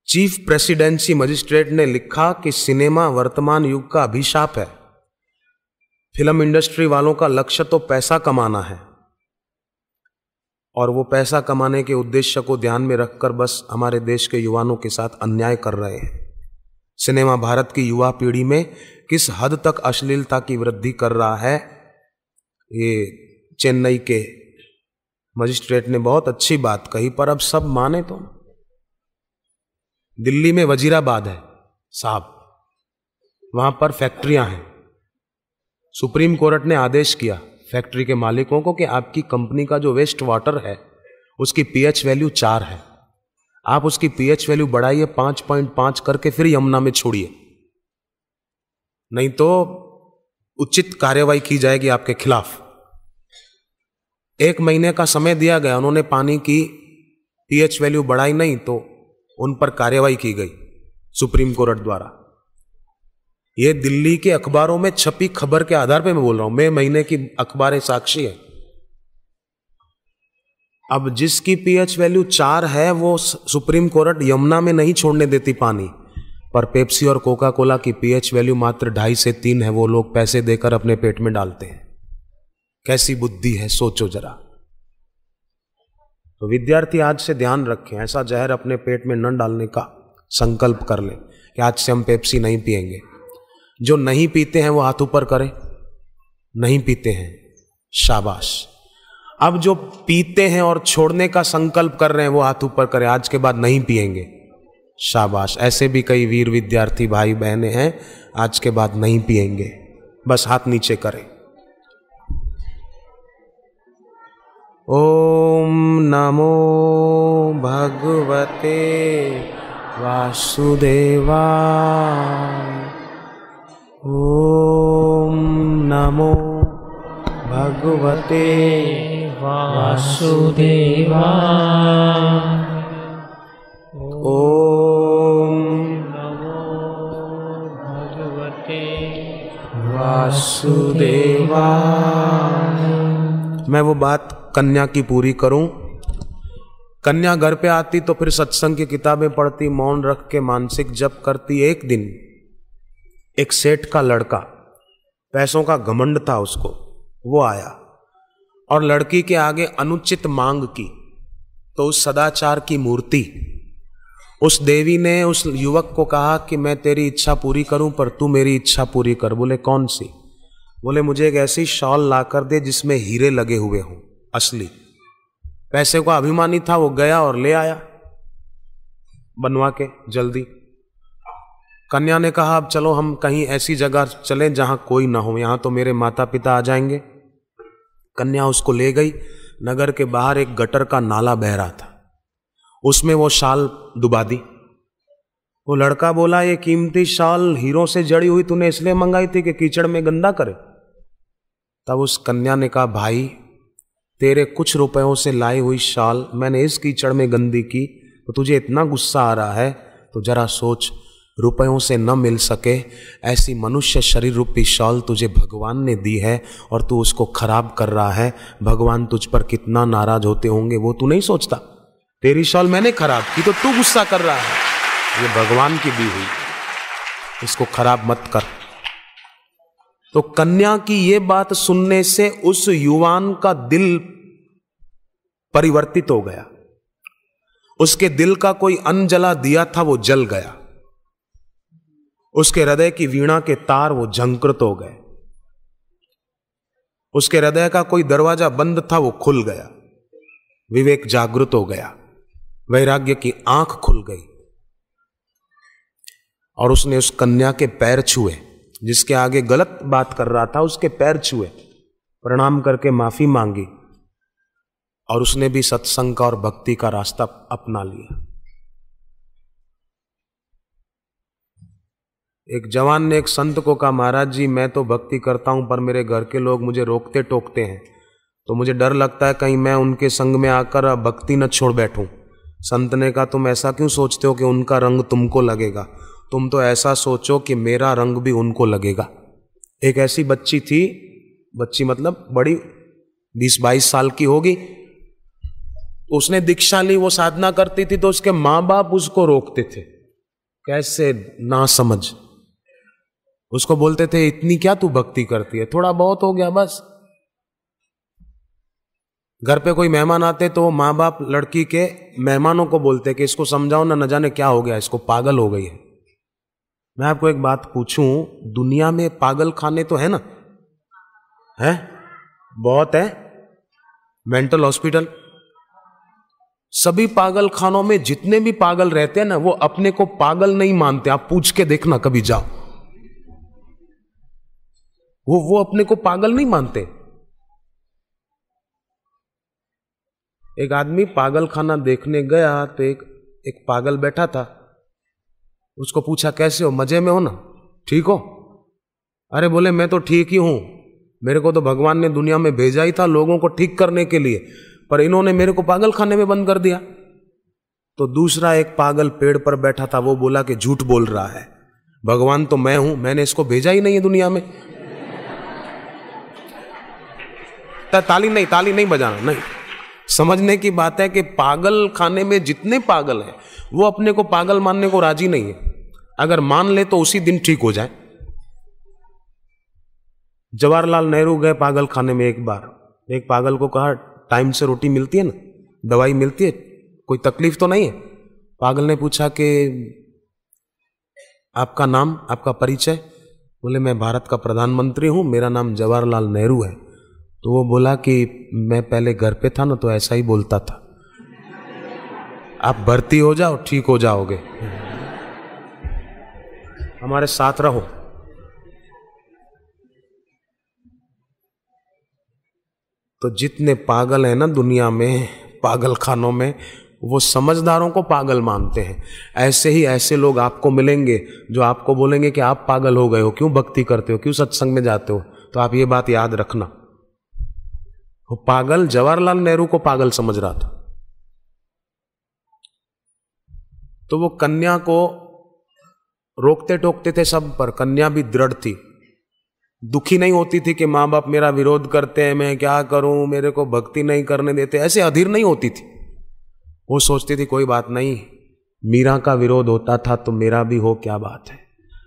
चीफ प्रेसिडेंसी मजिस्ट्रेट ने लिखा कि सिनेमा वर्तमान युग का अभिशाप है। फिल्म इंडस्ट्री वालों का लक्ष्य तो पैसा कमाना है, और वो पैसा कमाने के उद्देश्य को ध्यान में रखकर बस हमारे देश के युवाओं के साथ अन्याय कर रहे हैं। सिनेमा भारत की युवा पीढ़ी में किस हद तक अश्लीलता की वृद्धि कर रहा है, ये चेन्नई के मजिस्ट्रेट ने बहुत अच्छी बात कही। पर अब सब माने तो। दिल्ली में वजीराबाद है साहब, वहां पर फैक्ट्रियां हैं। सुप्रीम कोर्ट ने आदेश किया फैक्ट्री के मालिकों को कि आपकी कंपनी का जो वेस्ट वाटर है उसकी पीएच वैल्यू 4 है, आप उसकी पीएच वैल्यू बढ़ाइए 5.5 करके फिर यमुना में छोड़िए, नहीं तो उचित कार्रवाई की जाएगी आपके खिलाफ। 1 महीने का समय दिया गया, उन्होंने पानी की पीएच वैल्यू बढ़ाई नहीं तो उन पर कार्रवाई की गई सुप्रीम कोर्ट द्वारा। यह दिल्ली के अखबारों में छपी खबर के आधार पे मैं बोल रहा हूं, मई महीने की अखबारें साक्षी है। अब जिसकी पीएच वैल्यू 4 है वो सुप्रीम कोर्ट यमुना में नहीं छोड़ने देती पानी, पर पेप्सी और कोका कोला की पीएच वैल्यू मात्र 2.5 से 3 है, वो लोग पैसे देकर अपने पेट में डालते हैं। कैसी बुद्धि है, सोचो जरा। तो विद्यार्थी आज से ध्यान रखें, ऐसा जहर अपने पेट में न डालने का संकल्प कर लें कि आज से हम पेप्सी नहीं पिएंगे। जो नहीं पीते हैं वो हाथ ऊपर करें। नहीं पीते हैं, शाबाश। अब जो पीते हैं और छोड़ने का संकल्प कर रहे हैं वो हाथ ऊपर करें, आज के बाद नहीं पिएंगे, शाबाश। ऐसे भी कई वीर विद्यार्थी भाई बहनें हैं, आज के बाद नहीं पिएंगे, बस हाथ नीचे करें। ओम नमो भगवते वासुदेवाय। ओम नमो भगवते वासुदेवाय। ओम नमो भगवते वासुदेवाय। मैं वो बात कन्या की पूरी करूं। कन्या घर पे आती तो फिर सत्संग की किताबें पढ़ती, मौन रख के मानसिक जप करती। एक दिन एक सेठ का लड़का, पैसों का घमंड था उसको, वो आया और लड़की के आगे अनुचित मांग की। तो उस सदाचार की मूर्ति, उस देवी ने उस युवक को कहा कि मैं तेरी इच्छा पूरी करूं पर तू मेरी इच्छा पूरी कर। बोले कौन सी? बोले मुझे एक ऐसी शॉल ला कर दे जिसमें हीरे लगे हुए हों, असली। पैसे का अभिमानी था, वो गया और ले आया बनवा के जल्दी। कन्या ने कहा अब चलो हम कहीं ऐसी जगह चलें जहां कोई ना हो, यहां तो मेरे माता पिता आ जाएंगे। कन्या उसको ले गई। नगर के बाहर एक गटर का नाला बह रहा था, उसमें वो शाल डुबा दी। वो लड़का बोला ये कीमती शाल हीरों से जड़ी हुई तूने इसलिए मंगाई थी कि कीचड़ में गंदा करे? तब उस कन्या ने कहा भाई तेरे कुछ रुपयों से लाई हुई शाल मैंने इस कीचड़ में गंदी की तो तुझे इतना गुस्सा आ रहा है, तो जरा सोच, रुपयों से न मिल सके ऐसी मनुष्य शरीर रूपी शॉल तुझे भगवान ने दी है और तू उसको खराब कर रहा है। भगवान तुझ पर कितना नाराज होते होंगे वो तू नहीं सोचता। तेरी शॉल मैंने खराब की तो तू गुस्सा कर रहा है, ये भगवान की दी हुई, इसको खराब मत कर। तो कन्या की ये बात सुनने से उस युवान का दिल परिवर्तित हो गया। उसके दिल का कोई अन्न जला दिया था वो जल गया। उसके हृदय की वीणा के तार वो झंकृत हो गए। उसके हृदय का कोई दरवाजा बंद था वो खुल गया। विवेक जागृत हो गया, वैराग्य की आंख खुल गई और उसने उस कन्या के पैर छुए, जिसके आगे गलत बात कर रहा था उसके पैर छुए, प्रणाम करके माफी मांगी और उसने भी सत्संग का और भक्ति का रास्ता अपना लिया। एक जवान ने एक संत को कहा महाराज जी मैं तो भक्ति करता हूं पर मेरे घर के लोग मुझे रोकते टोकते हैं, तो मुझे डर लगता है कहीं मैं उनके संग में आकर भक्ति न छोड़ बैठूं। संत ने कहा तुम ऐसा क्यों सोचते हो कि उनका रंग तुमको लगेगा, तुम तो ऐसा सोचो कि मेरा रंग भी उनको लगेगा। एक ऐसी बच्ची थी, बच्ची मतलब बड़ी 20-22 साल की होगी, उसने दीक्षा ली, वो साधना करती थी तो उसके मां बाप उसको रोकते थे, कैसे ना समझ। उसको बोलते थे इतनी क्या तू भक्ति करती है, थोड़ा बहुत हो गया बस। घर पे कोई मेहमान आते तो माँ बाप लड़की के मेहमानों को बोलते कि इसको समझाओ ना, न जाने क्या हो गया, इसको पागल हो गई है। मैं आपको एक बात पूछूं, दुनिया में पागल खाने तो है ना, है बहुत है, मेंटल हॉस्पिटल। सभी पागल खानों में जितने भी पागल रहते हैं ना वो अपने को पागल नहीं मानते। आप पूछ के देखना कभी जाओ, वो अपने को पागल नहीं मानते। एक आदमी पागल खाना देखने गया तो एक पागल बैठा था, उसको पूछा कैसे हो, मजे में हो ना, ठीक हो? अरे बोले मैं तो ठीक ही हूं, मेरे को तो भगवान ने दुनिया में भेजा ही था लोगों को ठीक करने के लिए, पर इन्होंने मेरे को पागल खाने में बंद कर दिया। तो दूसरा एक पागल पेड़ पर बैठा था, वो बोला कि झूठ बोल रहा है, भगवान तो मैं हूं, मैंने इसको भेजा ही नहीं है दुनिया में। ताली नहीं बजाना, नहीं। समझने की बात है कि पागल खाने में जितने पागल हैं वो अपने को पागल मानने को राजी नहीं है। अगर मान ले तो उसी दिन ठीक हो जाए। जवाहरलाल नेहरू गए पागल खाने में एक बार, एक पागल को कहा टाइम से रोटी मिलती है ना, दवाई मिलती है, कोई तकलीफ तो नहीं है? पागल ने पूछा कि आपका नाम, आपका परिचय? बोले मैं भारत का प्रधानमंत्री हूं, मेरा नाम जवाहरलाल नेहरू है। तो वो बोला कि मैं पहले घर पे था ना तो ऐसा ही बोलता था, आप भर्ती हो जाओ ठीक हो जाओगे, हमारे साथ रहो। तो जितने पागल हैं ना दुनिया में, पागल खानों में, वो समझदारों को पागल मानते हैं। ऐसे ही ऐसे लोग आपको मिलेंगे जो आपको बोलेंगे कि आप पागल हो गए हो, क्यों भक्ति करते हो, क्यों सत्संग में जाते हो। तो आप ये बात याद रखना, वो पागल जवाहरलाल नेहरू को पागल समझ रहा था। तो वो कन्या को रोकते टोकते थे सब, पर कन्या भी दृढ़ थी। दुखी नहीं होती थी कि माँ बाप मेरा विरोध करते हैं, मैं क्या करूं, मेरे को भक्ति नहीं करने देते, ऐसे अधीर नहीं होती थी। वो सोचती थी कोई बात नहीं, मीरा का विरोध होता था तो मेरा भी हो, क्या बात है।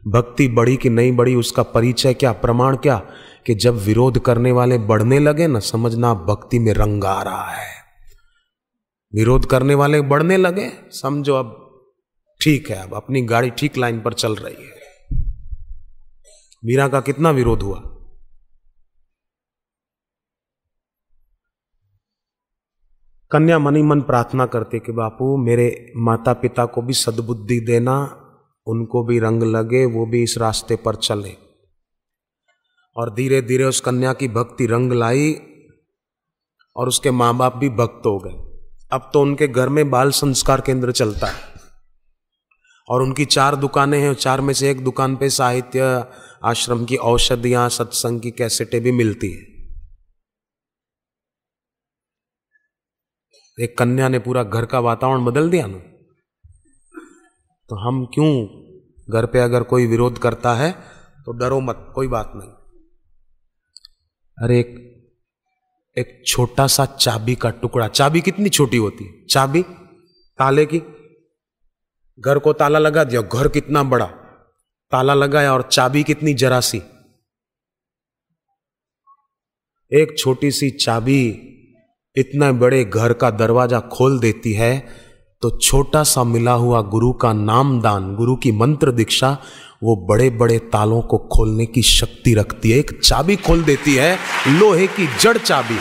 भक्ति बढ़ी कि नहीं बढ़ी उसका परिचय क्या, प्रमाण क्या, कि जब विरोध करने वाले बढ़ने लगे ना, समझना भक्ति में रंग आ रहा है। विरोध करने वाले बढ़ने लगे, समझो अब ठीक है, अब अपनी गाड़ी ठीक लाइन पर चल रही है। मीरा का कितना विरोध हुआ। कन्या मनी मन प्रार्थना करती कि बापू मेरे माता पिता को भी सद्बुद्धि देना, उनको भी रंग लगे, वो भी इस रास्ते पर चले। और धीरे धीरे उस कन्या की भक्ति रंग लाई और उसके माँ बाप भी भक्त हो गए। अब तो उनके घर में बाल संस्कार केंद्र चलता है और उनकी 4 दुकानें हैं, 4 में से एक दुकान पे साहित्य, आश्रम की औषधियां, सत्संग की कैसेटें भी मिलती है। एक कन्या ने पूरा घर का वातावरण बदल दिया ना। तो हम क्यों, घर पे अगर कोई विरोध करता है तो डरो मत, कोई बात नहीं। अरे एक छोटा सा चाबी का टुकड़ा, चाबी कितनी छोटी होती है, चाबी ताले की, घर को ताला लगा दिया, घर कितना बड़ा, ताला लगाया, और चाबी कितनी जरा सी। एक छोटी सी चाबी इतने बड़े घर का दरवाजा खोल देती है। तो छोटा सा मिला हुआ गुरु का नाम दान, गुरु की मंत्र दीक्षा, वो बड़े बड़े तालों को खोलने की शक्ति रखती है। एक चाबी खोल देती है, लोहे की जड़ चाबी,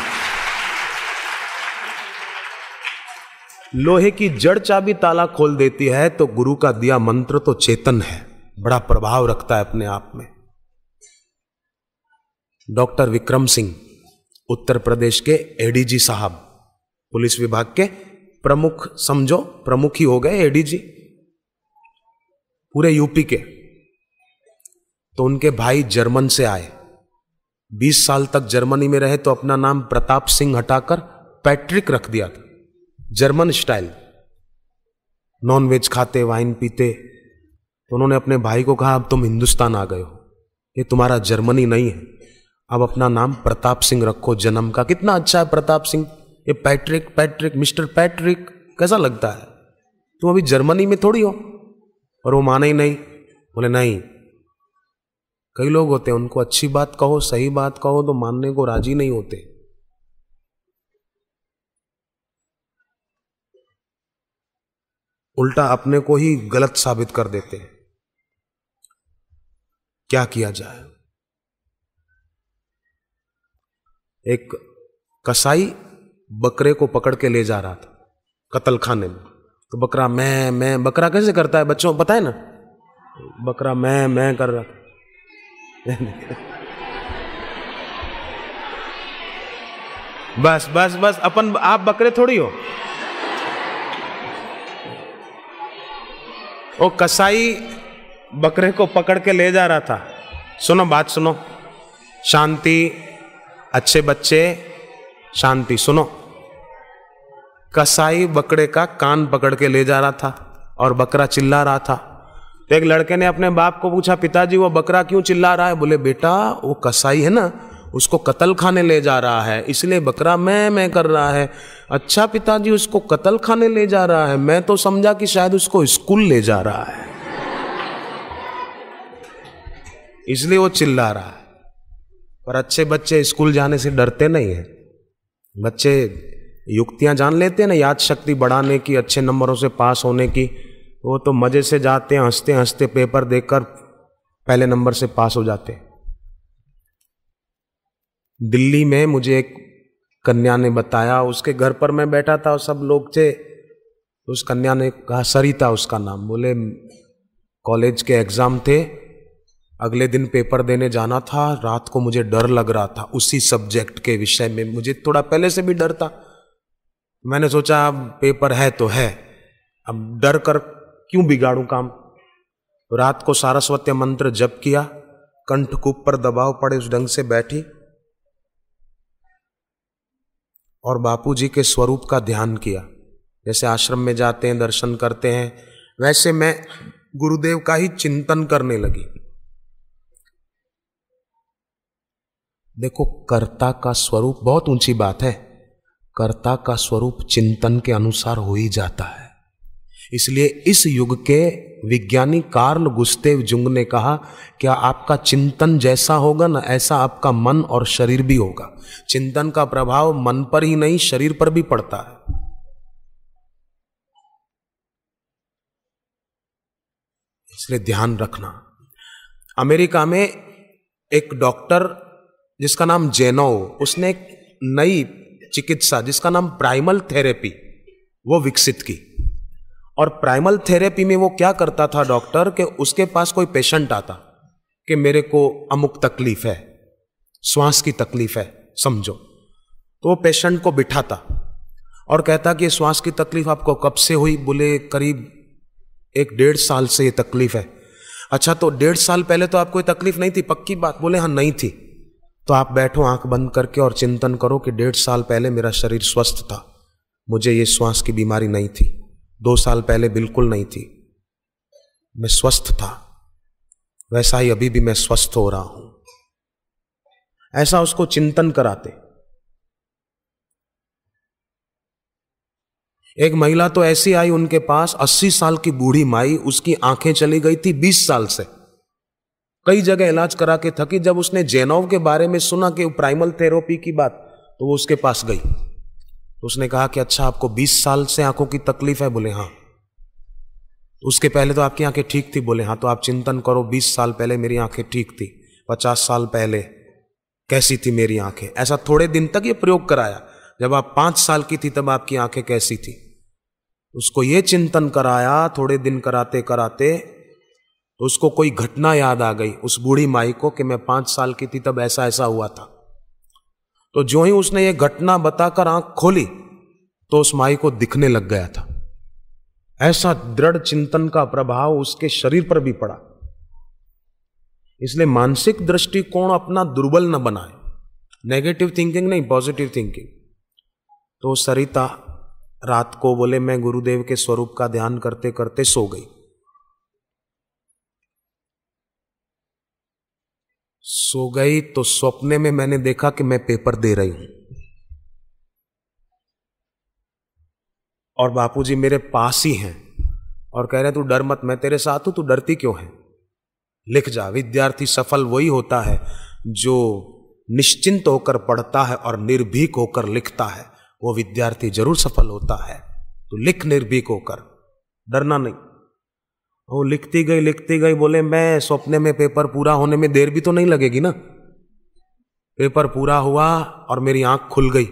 लोहे की जड़ चाबी ताला खोल देती है। तो गुरु का दिया मंत्र तो चेतन है, बड़ा प्रभाव रखता है अपने आप में। डॉक्टर विक्रम सिंह, उत्तर प्रदेश के एडीजी साहब, पुलिस विभाग के प्रमुख, समझो प्रमुख ही हो गए एडीजी पूरे यूपी के। तो उनके भाई जर्मन से आए, 20 साल तक जर्मनी में रहे, तो अपना नाम प्रताप सिंह हटाकर पैट्रिक रख दिया था, जर्मन स्टाइल। नॉनवेज खाते, वाइन पीते। तो उन्होंने अपने भाई को कहा अब तुम हिंदुस्तान आ गए हो, ये तुम्हारा जर्मनी नहीं है, अब अपना नाम प्रताप सिंह रखो जन्म का। कितना अच्छा है प्रताप सिंह, ये पैट्रिक, पैट्रिक, मिस्टर पैट्रिक कैसा लगता है, तुम अभी जर्मनी में थोड़ी हो। और वो माने ही नहीं, बोले नहीं। कई लोग होते हैं उनको अच्छी बात कहो, सही बात कहो तो मानने को राजी नहीं होते। उल्टा अपने को ही गलत साबित कर देते हैं। क्या किया जाए। एक कसाई बकरे को पकड़ के ले जा रहा था कत्ल खाने में। तो बकरा मैं बकरा कैसे करता है बच्चों पता है ना, बकरा मैं कर रहा था। बस बस बस, अपन आप बकरे थोड़ी हो। वो कसाई बकरे को पकड़ के ले जा रहा था। सुनो बात सुनो, शांति, अच्छे बच्चे शांति, सुनो। कसाई बकरे का कान पकड़ के ले जा रहा था और बकरा चिल्ला रहा था। तो एक लड़के ने अपने बाप को पूछा, पिताजी वो बकरा क्यों चिल्ला रहा है? बोले बेटा वो कसाई है ना, उसको कत्ल खाने ले जा रहा है, इसलिए बकरा मैं कर रहा है। अच्छा पिताजी, उसको कत्ल खाने ले जा रहा है? मैं तो समझा कि शायद उसको स्कूल ले जा रहा है, इसलिए वो चिल्ला रहा है। पर अच्छे बच्चे स्कूल जाने से डरते नहीं हैं। बच्चे युक्तियां जान लेते हैं ना, याद शक्ति बढ़ाने की, अच्छे नंबरों से पास होने की। वो तो मजे से जाते हैं, हंसते हंसते पेपर देकर पहले नंबर से पास हो जाते हैं। दिल्ली में मुझे एक कन्या ने बताया, उसके घर पर मैं बैठा था और सब लोग थे। उस कन्या ने कहा, सरिता उसका नाम, बोले कॉलेज के एग्जाम थे, अगले दिन पेपर देने जाना था, रात को मुझे डर लग रहा था उसी सब्जेक्ट के विषय में, मुझे थोड़ा पहले से भी डर था। मैंने सोचा अब पेपर है तो है, अब डर कर क्यों बिगाड़ूं काम। तो रात को सारस्वत मंत्र जप किया, कंठकूप पर दबाव पड़े उस ढंग से बैठी और बापूजी के स्वरूप का ध्यान किया। जैसे आश्रम में जाते हैं, दर्शन करते हैं, वैसे मैं गुरुदेव का ही चिंतन करने लगी। देखो, कर्ता का स्वरूप बहुत ऊंची बात है, कर्ता का स्वरूप चिंतन के अनुसार हो ही जाता है। इसलिए इस युग के विज्ञानी कार्ल गुस्तेव जुंग ने कहा, क्या आपका चिंतन जैसा होगा ना, ऐसा आपका मन और शरीर भी होगा। चिंतन का प्रभाव मन पर ही नहीं, शरीर पर भी पड़ता है। इसलिए ध्यान रखना। अमेरिका में एक डॉक्टर जिसका नाम जेनोव, उसने एक नई चिकित्सा जिसका नाम प्राइमल थेरेपी वो विकसित की। और प्राइमल थेरेपी में वो क्या करता था डॉक्टर, कि उसके पास कोई पेशेंट आता कि मेरे को अमुक तकलीफ है, श्वास की तकलीफ है समझो, तो वो पेशेंट को बिठाता और कहता कि श्वास की तकलीफ आपको कब से हुई? बोले करीब 1-1.5 साल से ये तकलीफ है। अच्छा, तो 1.5 साल पहले तो आपको ये तकलीफ नहीं थी? पक्की बात? बोले हाँ नहीं थी। तो आप बैठो आंख बंद करके और चिंतन करो कि 1.5 साल पहले मेरा शरीर स्वस्थ था, मुझे ये श्वास की बीमारी नहीं थी। 2 साल पहले बिल्कुल नहीं थी, मैं स्वस्थ था, वैसा ही अभी भी मैं स्वस्थ हो रहा हूं। ऐसा उसको चिंतन कराते। एक महिला तो ऐसी आई उनके पास, 80 साल की बूढ़ी माई, उसकी आंखें चली गई थी 20 साल से, कई जगह इलाज करा के थकी। जब उसने जेनोव के बारे में सुना कि प्राइमल थेरेपी की बात, तो वो उसके पास गई। तो उसने कहा कि अच्छा आपको 20 साल से आंखों की तकलीफ है? बोले हाँ। उसके पहले तो आपकी आंखें ठीक थी? बोले हाँ। तो आप चिंतन करो, 20 साल पहले मेरी आंखें ठीक थी, 50 साल पहले कैसी थी मेरी आंखें। ऐसा थोड़े दिन तक ये प्रयोग कराया। जब आप 5 साल की थी तब आपकी आंखें कैसी थी? उसको ये चिंतन कराया। थोड़े दिन कराते कराते तो उसको कोई घटना याद आ गई उस बूढ़ी माई को कि मैं 5 साल की थी तब ऐसा ऐसा हुआ था। तो जो ही उसने ये घटना बताकर आंख खोली तो उस माई को दिखने लग गया था। ऐसा दृढ़ चिंतन का प्रभाव उसके शरीर पर भी पड़ा। इसलिए मानसिक दृष्टिकोण अपना दुर्बल न बनाए, नेगेटिव थिंकिंग नहीं, पॉजिटिव थिंकिंग। तो सरिता रात को बोले मैं गुरुदेव के स्वरूप का ध्यान करते करते सो गई। सो गई तो सपने में मैंने देखा कि मैं पेपर दे रही हूं और बापूजी मेरे पास ही हैं और कह रहे तू डर मत, मैं तेरे साथ हूं, तू डरती क्यों है, लिख जा। विद्यार्थी सफल वही होता है जो निश्चिंत होकर पढ़ता है और निर्भीक होकर लिखता है, वो विद्यार्थी जरूर सफल होता है। तो लिख निर्भीक होकर, डरना नहीं। वो लिखती गई। बोले मैं सपने में पेपर पूरा होने में देर भी तो नहीं लगेगी ना। पेपर पूरा हुआ और मेरी आंख खुल गई।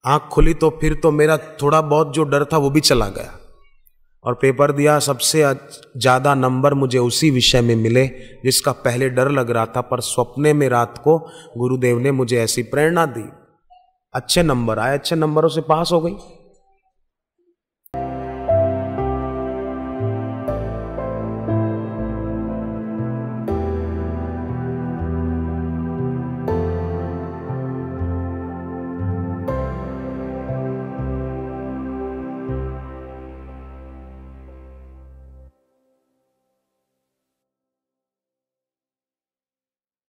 आंख खुली तो फिर तो मेरा थोड़ा बहुत जो डर था वो भी चला गया और पेपर दिया। सबसे ज्यादा नंबर मुझे उसी विषय में मिले जिसका पहले डर लग रहा था, पर सपने में रात को गुरुदेव ने मुझे ऐसी प्रेरणा दी, अच्छे नंबर आए, अच्छे नंबरों से पास हो गई।